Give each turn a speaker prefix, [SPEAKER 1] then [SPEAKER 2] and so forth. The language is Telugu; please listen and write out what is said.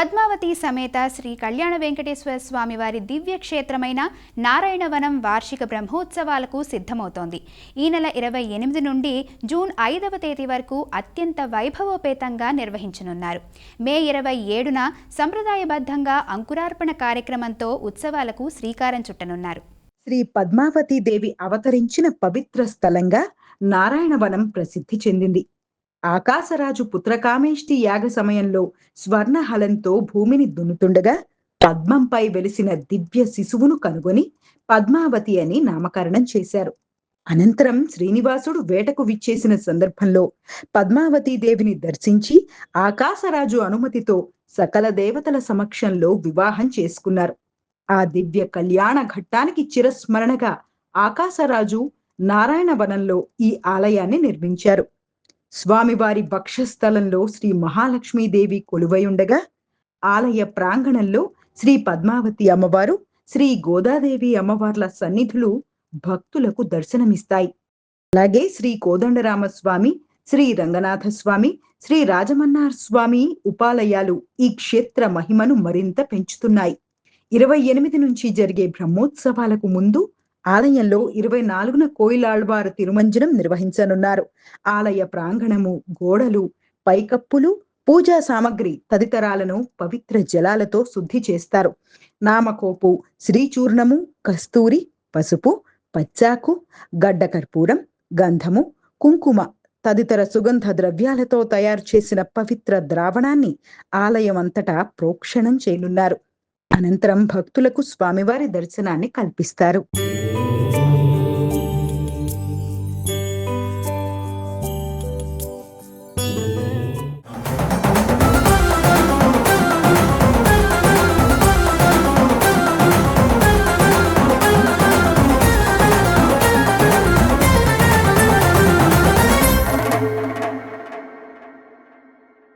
[SPEAKER 1] పద్మావతి సమేత శ్రీ కళ్యాణ వెంకటేశ్వర స్వామి వారి దివ్య క్షేత్రమైన నారాయణవనం వార్షిక బ్రహ్మోత్సవాలకు సిద్ధమవుతోంది. ఈ నెల 28 నుండి జూన్ 5వ తేదీ వరకు అత్యంత వైభవోపేతంగా నిర్వహించనున్నారు. మే 27న సంప్రదాయబద్ధంగా అంకురార్పణ కార్యక్రమంతో ఉత్సవాలకు శ్రీకారం చుట్టనున్నారు.
[SPEAKER 2] శ్రీ పద్మావతి దేవి అవతరించిన పవిత్ర స్థలంగా నారాయణవనం ప్రసిద్ధి చెందింది. ఆకాశరాజు పుత్రకామేష్టి యాగ సమయంలో స్వర్ణహలంతో భూమిని దున్నుతుండగా పద్మంపై వెలిసిన దివ్య శిశువును కనుగొని పద్మావతి అని నామకరణం చేశారు. అనంతరం శ్రీనివాసుడు వేటకు విచ్చేసిన సందర్భంలో పద్మావతీ దేవిని దర్శించి ఆకాశరాజు అనుమతితో సకల దేవతల సమక్షంలో వివాహం చేసుకున్నారు. ఆ దివ్య కళ్యాణ ఘట్టానికి చిరస్మరణగా ఆకాశరాజు నారాయణవనంలో ఈ ఆలయాన్ని నిర్మించారు. స్వామివారి వక్షస్థలంలో శ్రీ మహాలక్ష్మీదేవి కొలువయుండగా ఆలయ ప్రాంగణంలో శ్రీ పద్మావతి అమ్మవారు, శ్రీ గోదాదేవి అమ్మవార్ల సన్నిధులు భక్తులకు దర్శనమిస్తాయి. అలాగే శ్రీ కోదండరామస్వామి, శ్రీ రంగనాథ స్వామి, శ్రీ రాజమన్నార్ స్వామి ఉపాలయాలు ఈ క్షేత్ర మహిమను మరింత పెంచుతున్నాయి. 28 నుంచి జరిగే బ్రహ్మోత్సవాలకు ముందు ఆలయంలో 24న కోయిలాళ్వారు తిరుమంజనం నిర్వహించనున్నారు. ఆలయ ప్రాంగణము, గోడలు, పైకప్పులు, పూజా సామగ్రి తదితరాలను పవిత్ర జలాలతో శుద్ధి చేస్తారు. నామకోపు, శ్రీచూర్ణము, కస్తూరి, పసుపు, పచ్చాకు, గడ్డ కర్పూరం, గంధము, కుంకుమ తదితర సుగంధ ద్రవ్యాలతో తయారు చేసిన పవిత్ర ద్రావణాన్ని ఆలయం అంతటా ప్రోక్షణం చేయనున్నారు. అనంతరం భక్తులకు స్వామివారి దర్శనాన్ని కల్పిస్తారు.